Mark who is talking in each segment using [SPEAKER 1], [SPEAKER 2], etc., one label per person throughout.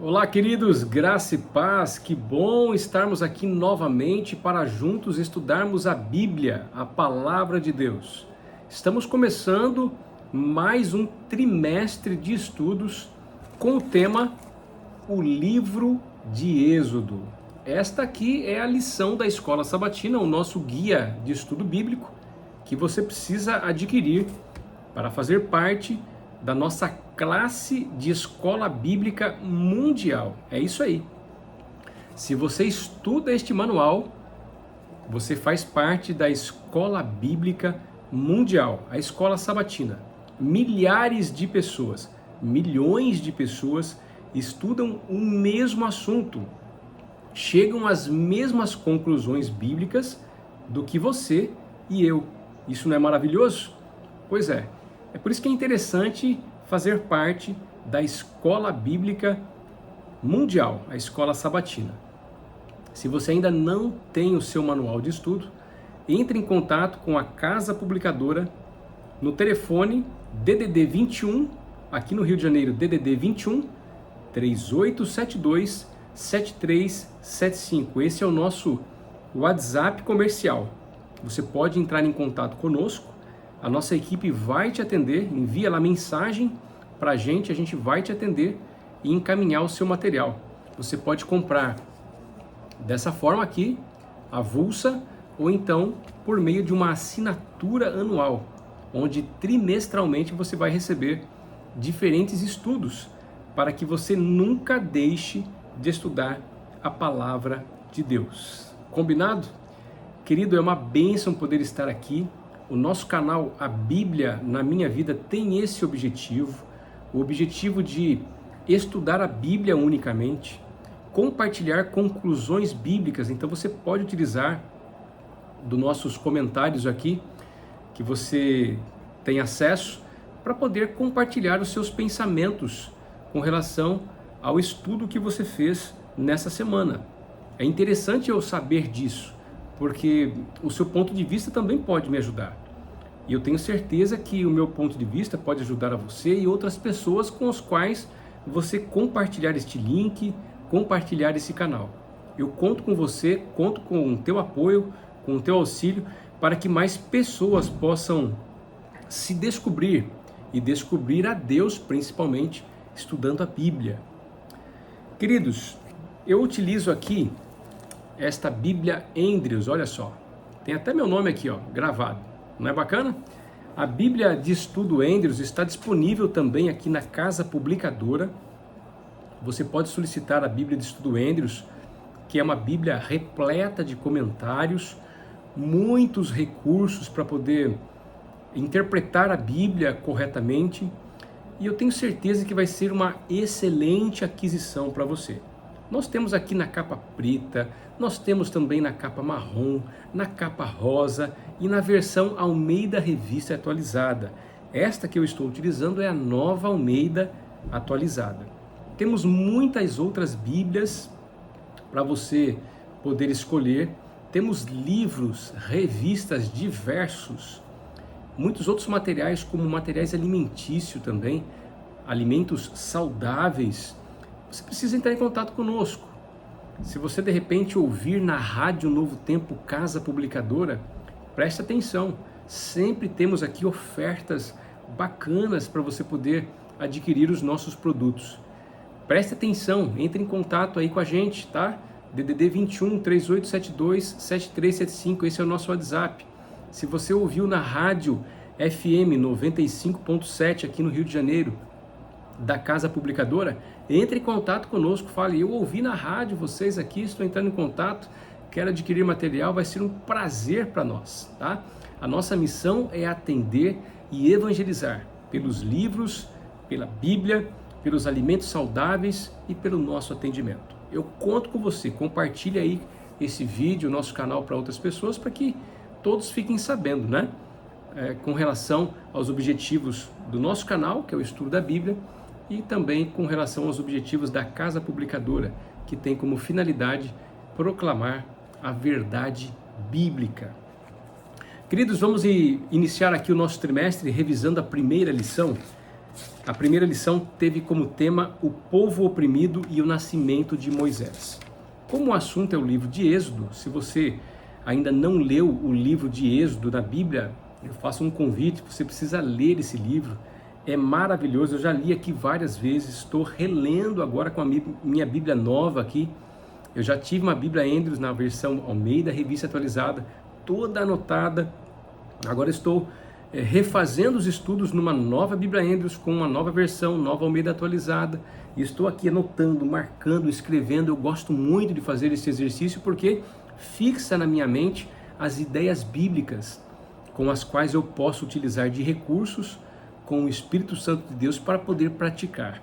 [SPEAKER 1] Olá, queridos, graça e paz, que bom estarmos aqui novamente para juntos estudarmos a Bíblia, a Palavra de Deus. Estamos começando mais um trimestre de estudos com o tema O Livro de Êxodo. Esta aqui é a lição da Escola Sabatina, o nosso guia de estudo bíblico, que você precisa adquirir para fazer parte da nossa classe de escola bíblica mundial. É isso aí. Se você estuda este manual, você faz parte da escola bíblica mundial, a escola sabatina. Milhares de pessoas, milhões de pessoas estudam o mesmo assunto, chegam às mesmas conclusões bíblicas do que você e eu. Isso não é maravilhoso? Pois é. É por isso que é interessante fazer parte da escola bíblica mundial, a escola sabatina. Se você ainda não tem o seu manual de estudo, entre em contato com a Casa Publicadora no telefone DDD 21, aqui no Rio de Janeiro, DDD 21 3872 7375. Esse é o nosso WhatsApp comercial. Você pode entrar em contato conosco. A nossa equipe vai te atender, envia lá mensagem para a gente vai te atender e encaminhar o seu material. Você pode comprar dessa forma aqui, avulsa, ou então por meio de uma assinatura anual, onde trimestralmente você vai receber diferentes estudos para que você nunca deixe de estudar a palavra de Deus. Combinado? Querido, é uma bênção poder estar aqui. O nosso canal, A Bíblia na Minha Vida, tem esse objetivo, o objetivo de estudar a Bíblia unicamente, compartilhar conclusões bíblicas. Então você pode utilizar dos nossos comentários aqui, que você tem acesso, para poder compartilhar os seus pensamentos com relação ao estudo que você fez nessa semana. É interessante eu saber disso, porque o seu ponto de vista também pode me ajudar. E eu tenho certeza que o meu ponto de vista pode ajudar a você e outras pessoas com as quais você compartilhar este link, compartilhar esse canal. Eu conto com você, conto com o teu apoio, com o teu auxílio, para que mais pessoas possam se descobrir e descobrir a Deus, principalmente estudando a Bíblia. Queridos, eu utilizo aqui esta Bíblia Andrews, olha só, tem até meu nome aqui, ó, gravado, não é bacana? A Bíblia de Estudo Andrews está disponível também aqui na Casa Publicadora. Você pode solicitar a Bíblia de Estudo Andrews, que é uma Bíblia repleta de comentários, muitos recursos para poder interpretar a Bíblia corretamente, e eu tenho certeza que vai ser uma excelente aquisição para você. Nós temos aqui na capa preta, nós temos também na capa marrom, na capa rosa e na versão Almeida Revista Atualizada. Esta que eu estou utilizando é a nova Almeida Atualizada. Temos muitas outras Bíblias para você poder escolher. Temos livros, revistas diversos, muitos outros materiais, como materiais alimentícios também, alimentos saudáveis. Você precisa entrar em contato conosco. Se você de repente ouvir na Rádio Novo Tempo Casa Publicadora, preste atenção. Sempre temos aqui ofertas bacanas para você poder adquirir os nossos produtos. Preste atenção, entre em contato aí com a gente, tá? DDD 21 3872 7375, esse é o nosso WhatsApp. Se você ouviu na rádio FM 95.7 aqui no Rio de Janeiro, da Casa Publicadora, entre em contato conosco, fale, eu ouvi na rádio vocês aqui, estou entrando em contato, quero adquirir material, vai ser um prazer para nós, tá? A nossa missão é atender e evangelizar pelos livros, pela Bíblia, pelos alimentos saudáveis e pelo nosso atendimento. Eu conto com você, compartilhe aí esse vídeo, nosso canal, para outras pessoas, para que todos fiquem sabendo, né? Com relação aos objetivos do nosso canal, que é o estudo da Bíblia, e também com relação aos objetivos da Casa Publicadora, que tem como finalidade proclamar a verdade bíblica. Queridos, vamos iniciar aqui o nosso trimestre revisando a primeira lição. A primeira lição teve como tema o povo oprimido e o nascimento de Moisés. Como o assunto é o livro de Êxodo, se você ainda não leu o livro de Êxodo da Bíblia, eu faço um convite, você precisa ler esse livro. É maravilhoso, eu já li aqui várias vezes, estou relendo agora com a minha Bíblia nova aqui. Eu já tive uma Bíblia Andrews na versão Almeida, revista atualizada, toda anotada. Agora estou refazendo os estudos numa nova Bíblia Andrews, com uma nova versão, nova Almeida atualizada. E estou aqui anotando, marcando, escrevendo. Eu gosto muito de fazer esse exercício porque fixa na minha mente as ideias bíblicas com as quais eu posso utilizar de recursos com o Espírito Santo de Deus para poder praticar.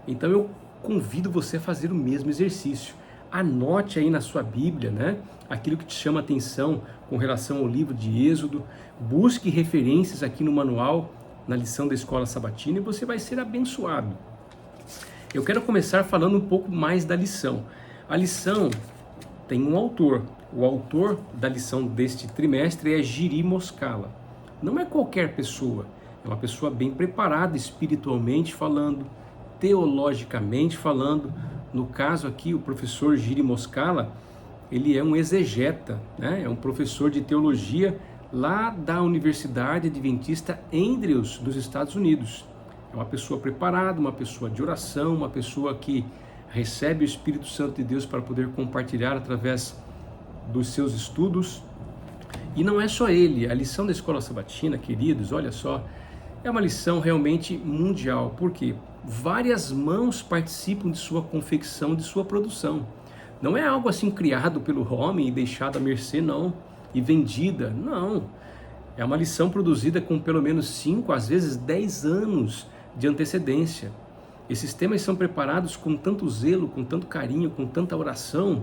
[SPEAKER 1] Então eu convido você a fazer o mesmo exercício. Anote aí na sua Bíblia, né, aquilo que te chama a atenção com relação ao livro de Êxodo. Busque referências aqui no manual, na lição da Escola Sabatina, e você vai ser abençoado. Eu quero começar falando um pouco mais da lição. A lição tem um autor. O autor da lição deste trimestre é Jiri Moskala. Não é qualquer pessoa. É uma pessoa bem preparada espiritualmente falando, teologicamente falando. No caso aqui, o professor Jiri Moskala, ele é um exegeta, né? É um professor de teologia lá da Universidade Adventista Andrews, dos Estados Unidos. É uma pessoa preparada, uma pessoa de oração, uma pessoa que recebe o Espírito Santo de Deus para poder compartilhar através dos seus estudos. E não é só ele, a lição da Escola Sabatina, queridos, olha só, é uma lição realmente mundial, porque várias mãos participam de sua confecção, de sua produção. Não é algo assim criado pelo homem e deixado à mercê, não, e vendida, não. É uma lição produzida com pelo menos 5, às vezes 10 anos de antecedência. Esses temas são preparados com tanto zelo, com tanto carinho, com tanta oração,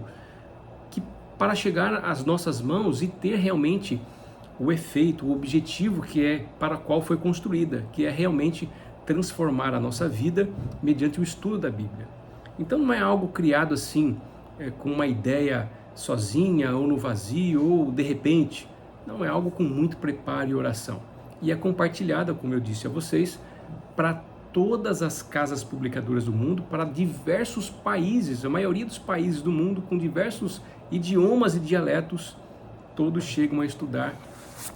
[SPEAKER 1] que para chegar às nossas mãos e ter realmente o efeito, o objetivo que é para qual foi construída, que é realmente transformar a nossa vida mediante o estudo da Bíblia. Então não é algo criado assim, com uma ideia sozinha ou no vazio ou de repente. Não, é algo com muito preparo e oração. E é compartilhada, como eu disse a vocês, para todas as casas publicadoras do mundo, para diversos países, a maioria dos países do mundo, com diversos idiomas e dialetos, todos chegam a estudar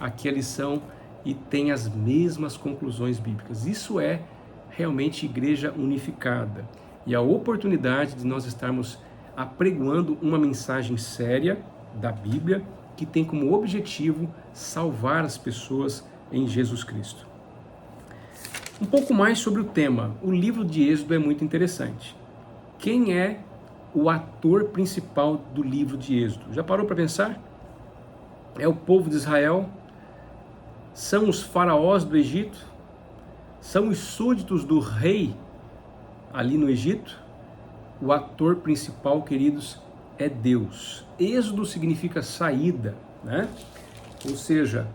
[SPEAKER 1] aqui a lição e têm as mesmas conclusões bíblicas. Isso é realmente igreja unificada. E a oportunidade de nós estarmos apregoando uma mensagem séria da Bíblia, que tem como objetivo salvar as pessoas em Jesus Cristo. Um pouco mais sobre o tema. O livro de Êxodo é muito interessante. Quem é o ator principal do livro de Êxodo? Já parou para pensar? É o povo de Israel? São os faraós do Egito? São os súditos do rei ali no Egito? O ator principal, queridos, é Deus. Êxodo significa saída, né? Ou seja,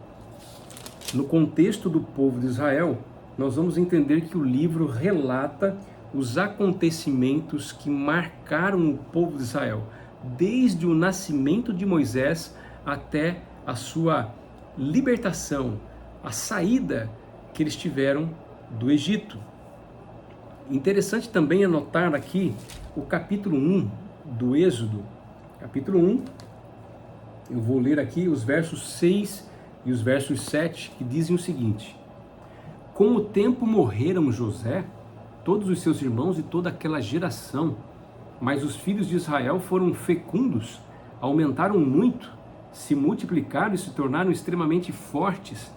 [SPEAKER 1] no contexto do povo de Israel, nós vamos entender que o livro relata os acontecimentos que marcaram o povo de Israel, desde o nascimento de Moisés até a sua libertação, a saída que eles tiveram do Egito. Interessante também anotar aqui o capítulo 1 do Êxodo. Capítulo 1, eu vou ler aqui os versos 6 e os versos 7, que dizem o seguinte: com o tempo morreram José, todos os seus irmãos e toda aquela geração, mas os filhos de Israel foram fecundos, aumentaram muito, se multiplicaram e se tornaram extremamente fortes,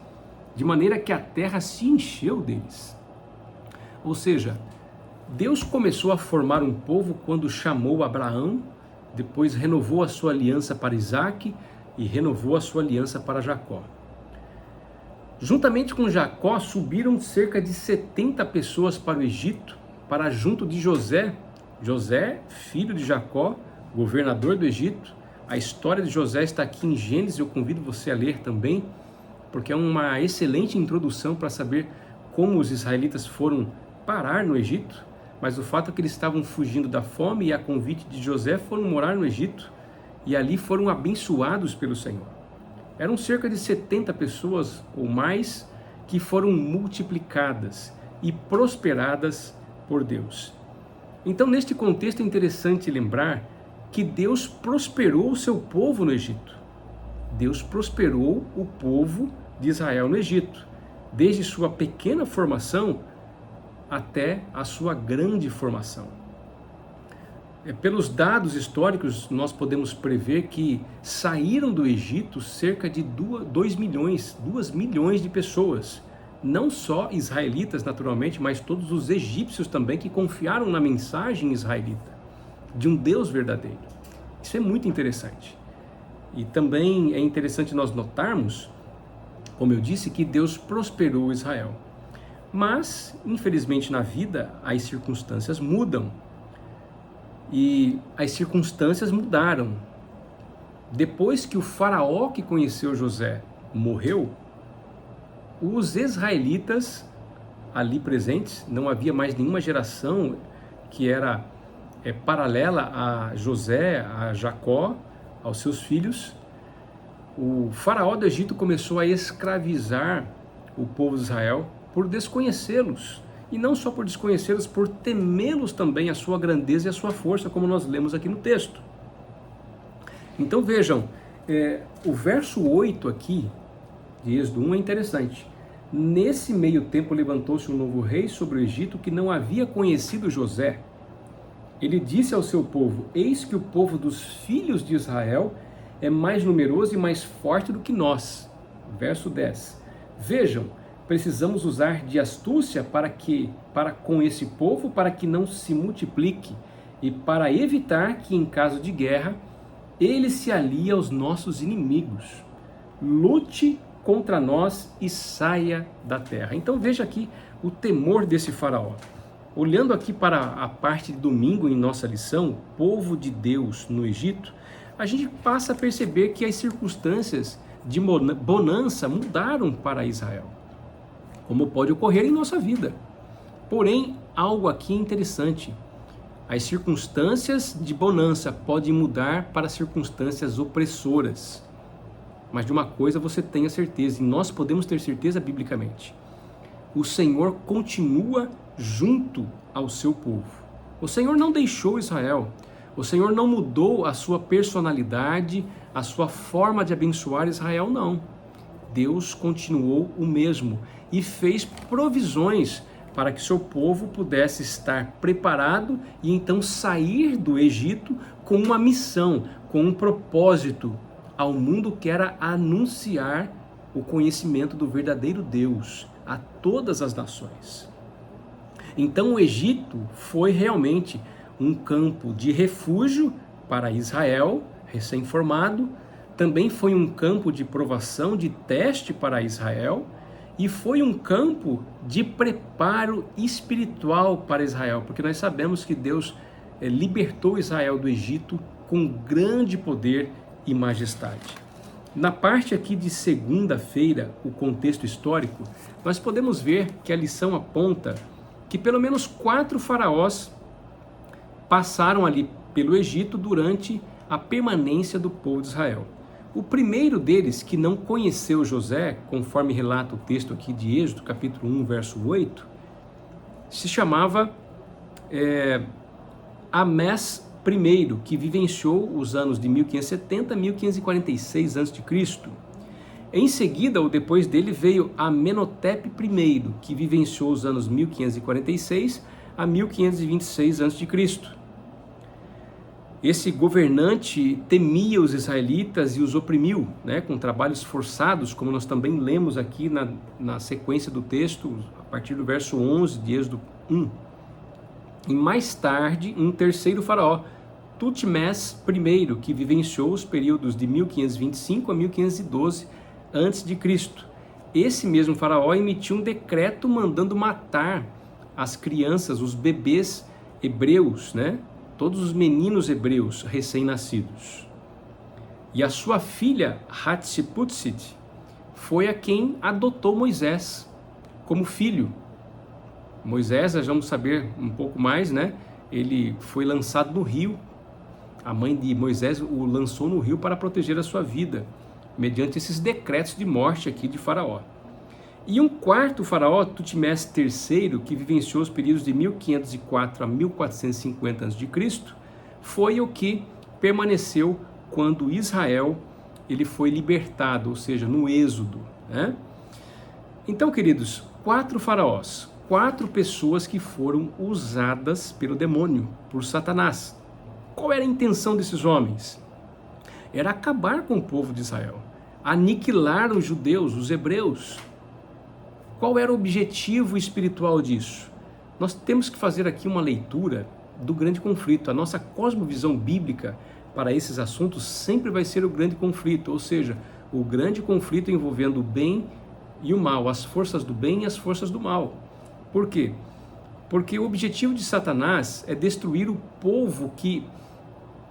[SPEAKER 1] de maneira que a terra se encheu deles. Ou seja, Deus começou a formar um povo quando chamou Abraão, depois renovou a sua aliança para Isaac e renovou a sua aliança para Jacó. Juntamente com Jacó subiram cerca de 70 pessoas para o Egito, para junto de José. José, filho de Jacó, governador do Egito. A história de José está aqui em Gênesis, eu convido você a ler também, porque é uma excelente introdução para saber como os israelitas foram parar no Egito. Mas o fato é que eles estavam fugindo da fome e a convite de José foram morar no Egito e ali foram abençoados pelo Senhor. Eram cerca de 70 pessoas ou mais que foram multiplicadas, e prosperadas por Deus. Então, neste contexto, é interessante lembrar que Deus prosperou o seu povo no Egito. Deus prosperou o povo de Israel no Egito, desde sua pequena formação até a sua grande formação. Pelos dados históricos, nós podemos prever que saíram do Egito cerca de 2 milhões de pessoas. Não só israelitas, naturalmente, mas todos os egípcios também que confiaram na mensagem israelita, de um Deus verdadeiro. Isso é muito interessante. E também é interessante nós notarmos, como eu disse, que Deus prosperou Israel. Mas, infelizmente, na vida, as circunstâncias mudam. E as circunstâncias mudaram. Depois que o faraó que conheceu José morreu, os israelitas ali presentes, não havia mais nenhuma geração que era paralela a José, a Jacó, aos seus filhos. O faraó do Egito começou a escravizar o povo de Israel por desconhecê-los. E não só por desconhecê-los, por temê-los também, a sua grandeza e a sua força, como nós lemos aqui no texto. Então vejam, o verso 8 aqui, de Êxodo 1, é interessante. Nesse meio tempo levantou-se um novo rei sobre o Egito que não havia conhecido José. Ele disse ao seu povo: eis que o povo dos filhos de Israel é mais numeroso e mais forte do que nós. Verso 10. Vejam, precisamos usar de astúcia para com esse povo, para que não se multiplique e para evitar que, em caso de guerra, ele se alie aos nossos inimigos. Lute contra nós e saia da terra. Então veja aqui o temor desse faraó. Olhando aqui para a parte de domingo em nossa lição, povo de Deus no Egito, a gente passa a perceber que as circunstâncias de bonança mudaram para Israel, como pode ocorrer em nossa vida. Porém, algo aqui interessante. As circunstâncias de bonança podem mudar para circunstâncias opressoras. Mas de uma coisa você tenha certeza, e nós podemos ter certeza biblicamente. O Senhor continua junto ao seu povo. O Senhor não deixou Israel. O Senhor não mudou a sua personalidade, a sua forma de abençoar Israel, não. Deus continuou o mesmo e fez provisões para que seu povo pudesse estar preparado e então sair do Egito com uma missão, com um propósito ao mundo, que era anunciar o conhecimento do verdadeiro Deus a todas as nações. Então o Egito foi realmente um campo de refúgio para Israel, recém-formado, também foi um campo de provação, de teste para Israel, e foi um campo de preparo espiritual para Israel, porque nós sabemos que Deus libertou Israel do Egito com grande poder e majestade. Na parte aqui de segunda-feira, o contexto histórico, nós podemos ver que a lição aponta que pelo menos 4 faraós passaram ali pelo Egito durante a permanência do povo de Israel. O primeiro deles, que não conheceu José, conforme relata o texto aqui de Êxodo, capítulo 1, verso 8, se chamava Amés I, que vivenciou os anos de 1570 a 1546 a.C. Em seguida, ou depois dele, veio Amenhotep I, que vivenciou os anos 1546 a 1526 a.C. Esse governante temia os israelitas e os oprimiu, com trabalhos forçados, como nós também lemos aqui na sequência do texto, a partir do verso 11 de Êxodo 1. E mais tarde, um terceiro faraó, Tutmés I, que vivenciou os períodos de 1525 a 1512 a.C. Esse mesmo faraó emitiu um decreto mandando matar as crianças, os bebês hebreus, todos os meninos hebreus recém-nascidos. E a sua filha, Hatshepsut, foi a quem adotou Moisés como filho. Moisés, nós vamos saber um pouco mais, ele foi lançado no rio. A mãe de Moisés o lançou no rio para proteger a sua vida, mediante esses decretos de morte aqui de Faraó. E um quarto faraó, Tutmés III, que vivenciou os períodos de 1504 a 1450 a.C., foi o que permaneceu quando Israel ele foi libertado, ou seja, no Êxodo, né? Então, queridos, 4 faraós, 4 pessoas que foram usadas pelo demônio, por Satanás. Qual era a intenção desses homens? Era acabar com o povo de Israel, aniquilar os judeus, os hebreus. Qual era o objetivo espiritual disso? Nós temos que fazer aqui uma leitura do grande conflito. A nossa cosmovisão bíblica para esses assuntos sempre vai ser o grande conflito, ou seja, o grande conflito envolvendo o bem e o mal, as forças do bem e as forças do mal. Por quê? Porque o objetivo de Satanás é destruir o povo que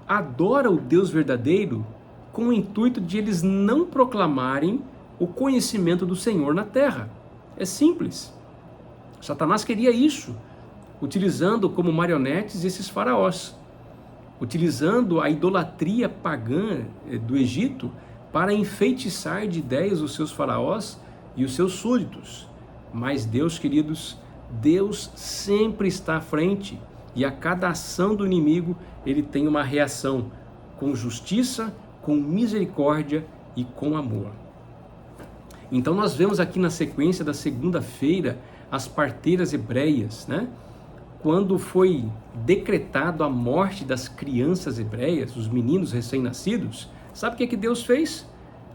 [SPEAKER 1] adora o Deus verdadeiro com o intuito de eles não proclamarem o conhecimento do Senhor na terra. É simples. Satanás queria isso, utilizando como marionetes esses faraós, utilizando a idolatria pagã do Egito para enfeitiçar de ideias os seus faraós e os seus súditos. Mas Deus, queridos, Deus sempre está à frente e a cada ação do inimigo ele tem uma reação com justiça, com misericórdia e com amor. Então nós vemos aqui na sequência da segunda-feira as parteiras hebreias, né? Quando foi decretado a morte das crianças hebreias, os meninos recém-nascidos, sabe o que Deus fez?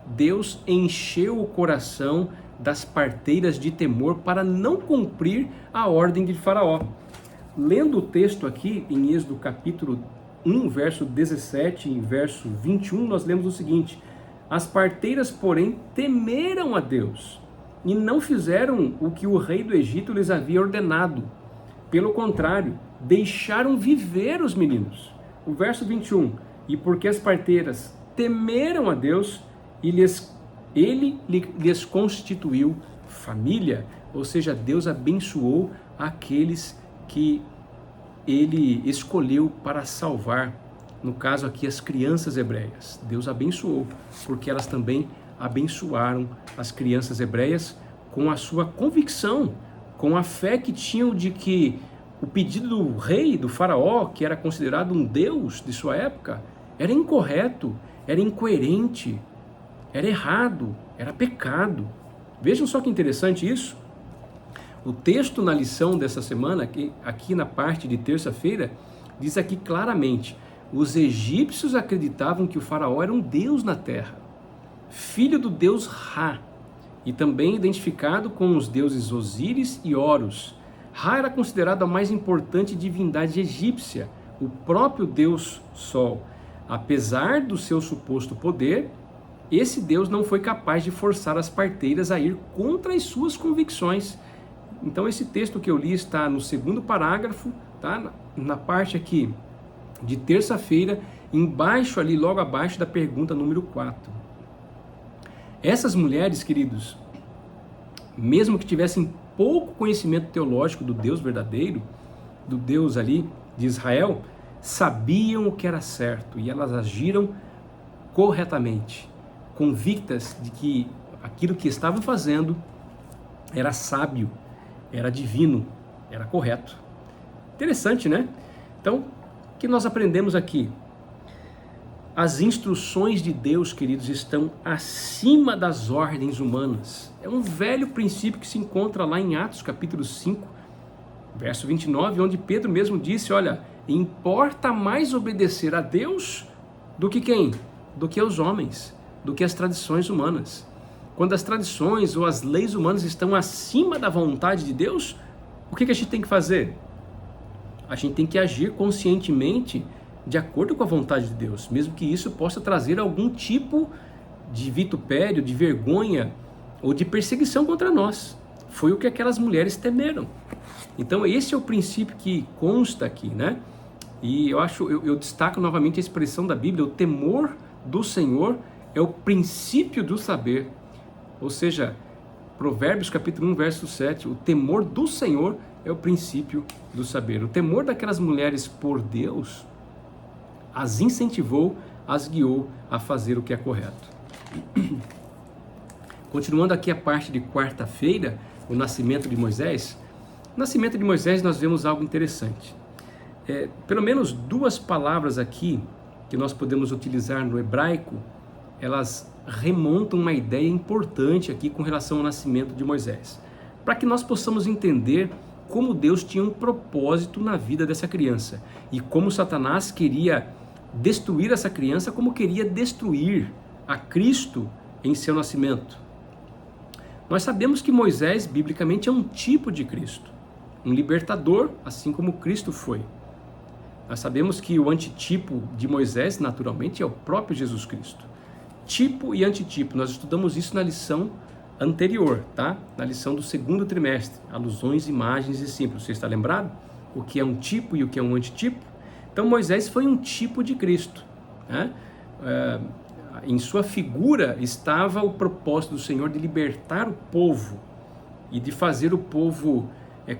[SPEAKER 1] Deus encheu o coração das parteiras de temor para não cumprir a ordem de Faraó. Lendo o texto aqui em Êxodo capítulo 1, verso 17 e verso 21, nós lemos o seguinte: as parteiras, porém, temeram a Deus e não fizeram o que o rei do Egito lhes havia ordenado. Pelo contrário, deixaram viver os meninos. O verso 21, e porque as parteiras temeram a Deus, ele lhes constituiu família, ou seja, Deus abençoou aqueles que ele escolheu para salvar, no caso aqui as crianças hebreias. Deus abençoou, porque elas também abençoaram as crianças hebreias com a sua convicção, com a fé que tinham de que o pedido do rei, do faraó, que era considerado um deus de sua época, era incorreto, era incoerente, era errado, era pecado. Vejam só que interessante isso. O texto na lição dessa semana, aqui na parte de terça-feira, diz aqui claramente: os egípcios acreditavam que o faraó era um deus na terra, filho do deus Ra, e também identificado com os deuses Osíris e Horus. Ra era considerado a mais importante divindade egípcia, o próprio deus Sol. Apesar do seu suposto poder, esse deus não foi capaz de forçar as parteiras a ir contra as suas convicções. Então esse texto que eu li está no segundo parágrafo, tá? Na parte aqui de terça-feira, embaixo ali, logo abaixo da pergunta número 4. Essas mulheres, queridos, mesmo que tivessem pouco conhecimento teológico do Deus verdadeiro, do Deus ali de Israel, sabiam o que era certo e elas agiram corretamente, convictas de que aquilo que estavam fazendo era sábio, era divino, era correto. Interessante, né? Então, o que nós aprendemos aqui? As instruções de Deus, queridos, estão acima das ordens humanas. É um velho princípio que se encontra lá em Atos capítulo 5, verso 29, onde Pedro mesmo disse: olha, importa mais obedecer a Deus do que quem? Do que aos homens, do que as tradições humanas. Quando as tradições ou as leis humanas estão acima da vontade de Deus, o que a gente tem que fazer? A gente tem que agir conscientemente de acordo com a vontade de Deus, mesmo que isso possa trazer algum tipo de vitupério, de vergonha ou de perseguição contra nós. Foi o que aquelas mulheres temeram. Então esse é o princípio que consta aqui, né? E eu destaco novamente a expressão da Bíblia: o temor do Senhor é o princípio do saber. Ou seja, Provérbios capítulo 1, verso 7, o temor do Senhor é o princípio do saber. O temor daquelas mulheres por Deus as incentivou, as guiou a fazer o que é correto. Continuando aqui a parte de quarta-feira, o nascimento de Moisés. No nascimento de Moisés nós vemos algo interessante. Pelo menos duas palavras aqui que nós podemos utilizar no hebraico, elas remontam uma ideia importante aqui com relação ao nascimento de Moisés, para que nós possamos entender como Deus tinha um propósito na vida dessa criança e como Satanás queria destruir essa criança, como queria destruir a Cristo em seu nascimento. Nós sabemos que Moisés, biblicamente, é um tipo de Cristo, um libertador, assim como Cristo foi. Nós sabemos que o antitipo de Moisés, naturalmente, é o próprio Jesus Cristo. Tipo e antitipo, nós estudamos isso na lição anterior, tá? Na lição do segundo trimestre, alusões, imagens e símbolos. Você está lembrado? O que é um tipo e o que é um antitipo? Então Moisés foi um tipo de Cristo, né? Em sua figura estava o propósito do Senhor de libertar o povo e de fazer o povo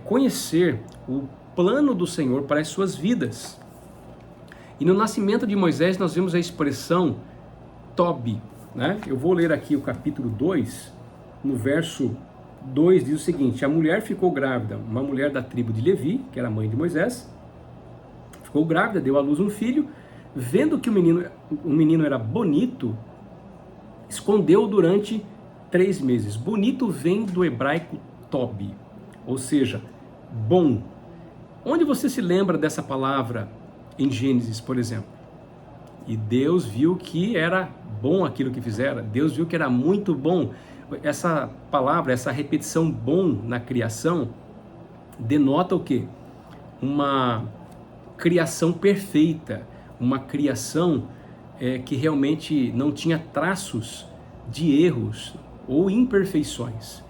[SPEAKER 1] conhecer o plano do Senhor para as suas vidas. E no nascimento de Moisés nós vemos a expressão Tobi, né? Eu vou ler aqui o capítulo 2, no verso 2 diz o seguinte: a mulher ficou grávida, uma mulher da tribo de Levi, que era a mãe de Moisés, ficou grávida, deu à luz um filho, vendo que o menino era bonito, escondeu durante 3 meses. Bonito vem do hebraico Tobi, ou seja, bom. Onde você se lembra dessa palavra em Gênesis, por exemplo? E Deus viu que era bom aquilo que fizera, Deus viu que era muito bom. Essa palavra, essa repetição bom na criação, denota o quê? Uma criação perfeita, uma criação que realmente não tinha traços de erros ou imperfeições.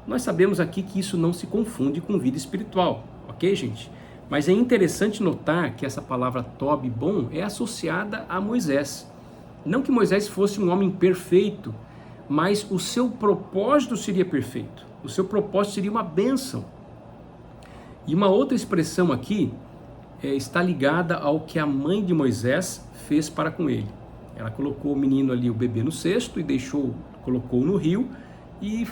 [SPEAKER 1] Nós sabemos aqui que isso não se confunde com vida espiritual, ok, gente? Mas é interessante notar que essa palavra Tobi, bom, é associada a Moisés. Não que Moisés fosse um homem perfeito, mas o seu propósito seria perfeito. O seu propósito seria uma bênção. E uma outra expressão aqui está ligada ao que a mãe de Moisés fez para com ele. Ela colocou o menino ali, o bebê, no cesto e colocou no rio, e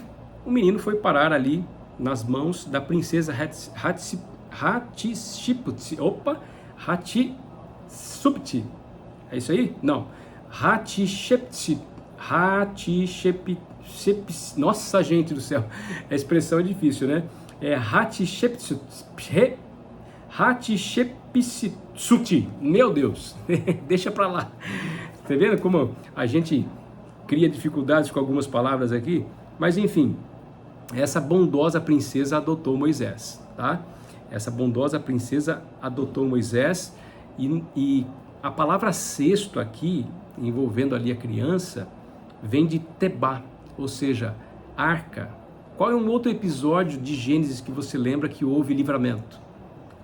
[SPEAKER 1] o menino foi parar ali nas mãos da princesa Hatshepsut. Hatshepsut. É isso aí? Não. Hatshepsut. Nossa, gente do céu. A expressão é difícil, né? É Hatshepsut. Hatshepsut. Meu Deus. Deixa pra lá. Tá vendo como a gente cria dificuldades com algumas palavras aqui? Mas enfim, essa bondosa princesa adotou Moisés, tá? Essa bondosa princesa adotou Moisés e a palavra cesto aqui, envolvendo ali a criança, vem de Tebá, ou seja, arca. Qual é um outro episódio de Gênesis que você lembra que houve livramento?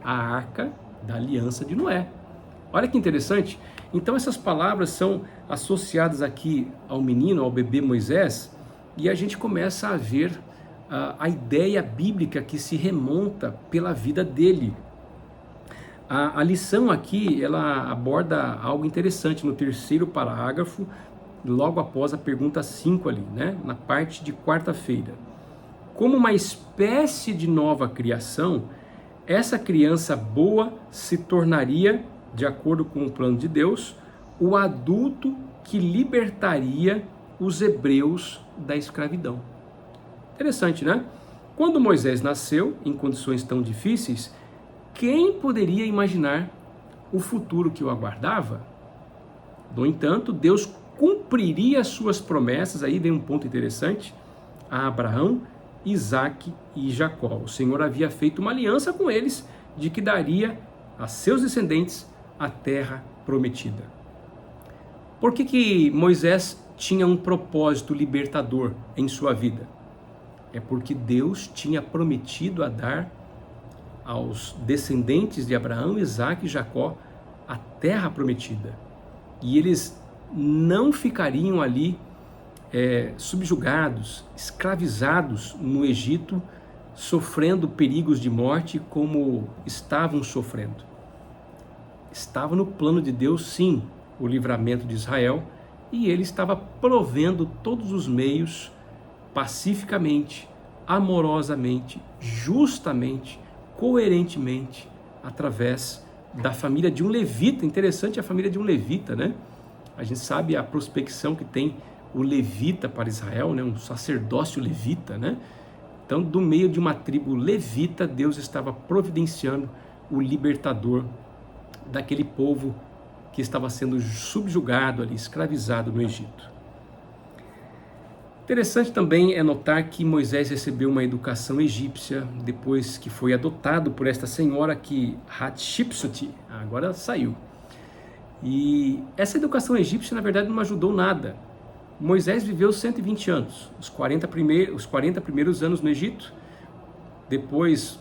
[SPEAKER 1] A arca da aliança de Noé. Olha que interessante. Então essas palavras são associadas aqui ao menino, ao bebê Moisés, e a gente começa a ver a ideia bíblica que se remonta pela vida dele. A lição aqui, ela aborda algo interessante no terceiro parágrafo, logo após a pergunta 5 ali, né? Na parte de quarta-feira. Como uma espécie de nova criação, essa criança boa se tornaria, de acordo com o plano de Deus, o adulto que libertaria os hebreus da escravidão. Interessante, né? Quando Moisés nasceu, em condições tão difíceis, quem poderia imaginar o futuro que o aguardava? No entanto, Deus cumpriria suas promessas, aí vem um ponto interessante, a Abraão, Isaque e Jacó. O Senhor havia feito uma aliança com eles de que daria a seus descendentes a terra prometida. Por que Moisés tinha um propósito libertador em sua vida? É porque Deus tinha prometido a dar aos descendentes de Abraão, Isaque e Jacó a terra prometida. E eles não ficariam ali subjugados, escravizados no Egito, sofrendo perigos de morte como estavam sofrendo. Estava no plano de Deus, sim, o livramento de Israel, e ele estava provendo todos os meios pacificamente, amorosamente, justamente, coerentemente, através da família de um levita. Interessante a família de um levita, né? A gente sabe a prospecção que tem o levita para Israel, né? Um sacerdócio levita, né? Então, do meio de uma tribo levita, Deus estava providenciando o libertador daquele povo que estava sendo subjugado ali, escravizado no Egito. Interessante também é notar que Moisés recebeu uma educação egípcia depois que foi adotado por esta senhora aqui, Hatshepsut, agora saiu. E essa educação egípcia, na verdade, não ajudou nada. Moisés viveu 120 anos, os 40 primeiros anos no Egito, depois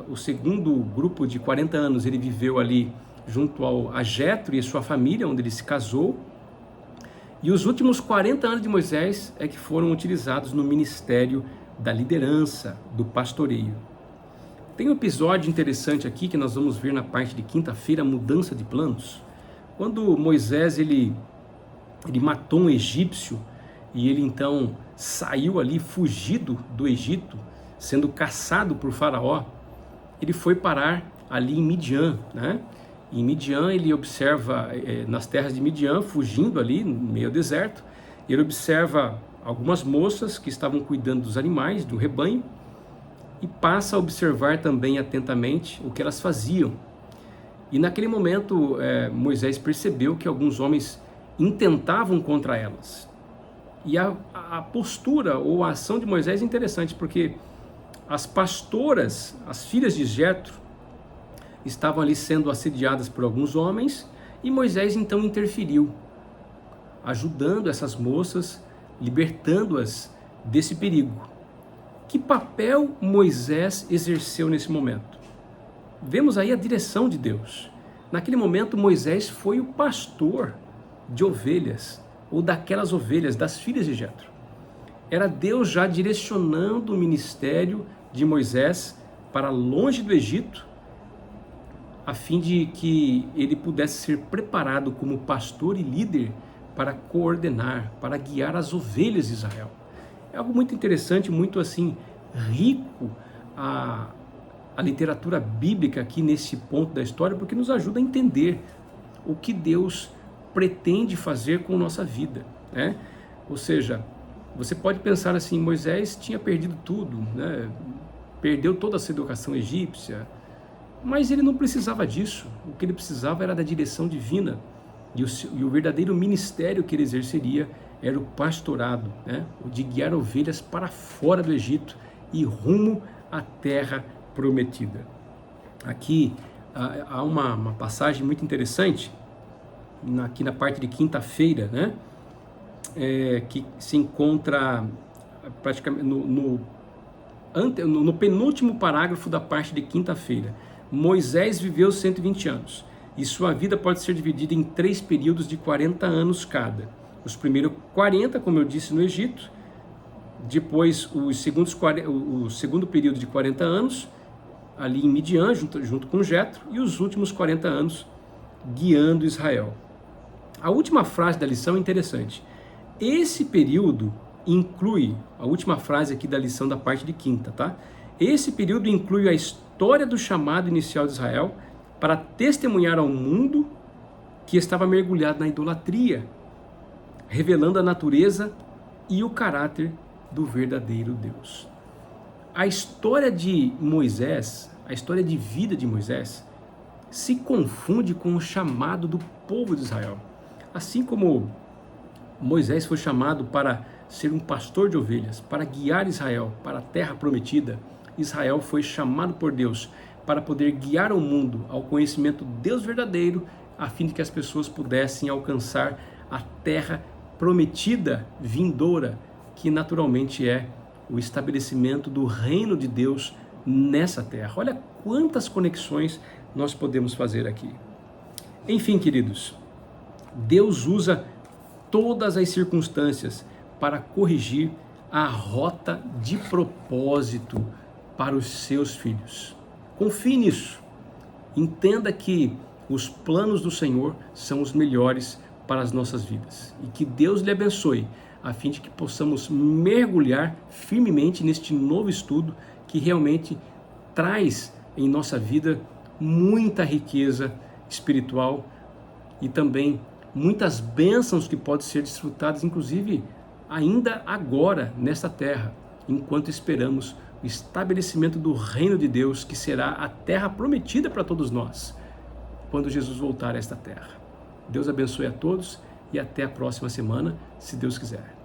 [SPEAKER 1] o segundo grupo de 40 anos ele viveu ali junto a Jetro e a sua família, onde ele se casou, e os últimos 40 anos de Moisés é que foram utilizados no ministério da liderança, do pastoreio. Tem um episódio interessante aqui que nós vamos ver na parte de quinta-feira, a mudança de planos. Quando Moisés ele matou um egípcio e ele então saiu ali fugido do Egito, sendo caçado por Faraó, ele foi parar ali em Midian, né? Em Midian ele observa, nas terras de Midian, fugindo ali no meio do deserto, ele observa algumas moças que estavam cuidando dos animais, do rebanho, e passa a observar também atentamente o que elas faziam. E naquele momento Moisés percebeu que alguns homens intentavam contra elas. E a postura ou a ação de Moisés é interessante, porque as pastoras, as filhas de Jetro, estavam ali sendo assediadas por alguns homens, e Moisés então interferiu, ajudando essas moças, libertando-as desse perigo. Que papel Moisés exerceu nesse momento? Vemos aí a direção de Deus. Naquele momento Moisés foi o pastor de ovelhas, ou daquelas ovelhas, das filhas de Jetro. Era Deus já direcionando o ministério de Moisés para longe do Egito, a fim de que ele pudesse ser preparado como pastor e líder para coordenar, para guiar as ovelhas de Israel. É algo muito interessante, muito assim, rico a literatura bíblica aqui nesse ponto da história, porque nos ajuda a entender o que Deus pretende fazer com nossa vida, né? Ou seja, você pode pensar assim, Moisés tinha perdido tudo, né? Perdeu toda a sua educação egípcia, mas ele não precisava disso. O que ele precisava era da direção divina, e o verdadeiro ministério que ele exerceria era o pastorado, né? O de guiar ovelhas para fora do Egito e rumo à terra prometida. Aqui há uma passagem muito interessante, aqui na parte de quinta-feira, né? Que se encontra praticamente no penúltimo parágrafo da parte de quinta-feira. Moisés viveu 120 anos e sua vida pode ser dividida em 3 períodos de 40 anos cada. Os primeiros 40, como eu disse, no Egito, depois o segundo período de 40 anos ali em Midian, junto com Jetro, e os últimos 40 anos guiando Israel. A última frase da lição é interessante. Esse período inclui, a última frase aqui da lição da parte de quinta, tá? Esse período inclui a história do chamado inicial de Israel para testemunhar ao mundo que estava mergulhado na idolatria, revelando a natureza e o caráter do verdadeiro Deus. A história de Moisés, a história de vida de Moisés, se confunde com o chamado do povo de Israel. Assim como Moisés foi chamado para ser um pastor de ovelhas, para guiar Israel para a terra prometida, Israel foi chamado por Deus para poder guiar o mundo ao conhecimento do Deus verdadeiro, a fim de que as pessoas pudessem alcançar a terra prometida, vindoura, que naturalmente é o estabelecimento do reino de Deus nessa terra. Olha quantas conexões nós podemos fazer aqui. Enfim, queridos, Deus usa todas as circunstâncias para corrigir a rota de propósito para os seus filhos. Confie nisso. Entenda que os planos do Senhor são os melhores para as nossas vidas. E que Deus lhe abençoe a fim de que possamos mergulhar firmemente neste novo estudo que realmente traz em nossa vida muita riqueza espiritual e também muitas bênçãos que podem ser desfrutadas, inclusive ainda agora nesta terra, enquanto esperamos o estabelecimento do reino de Deus, que será a terra prometida para todos nós, quando Jesus voltar a esta terra. Deus abençoe a todos e até a próxima semana, se Deus quiser.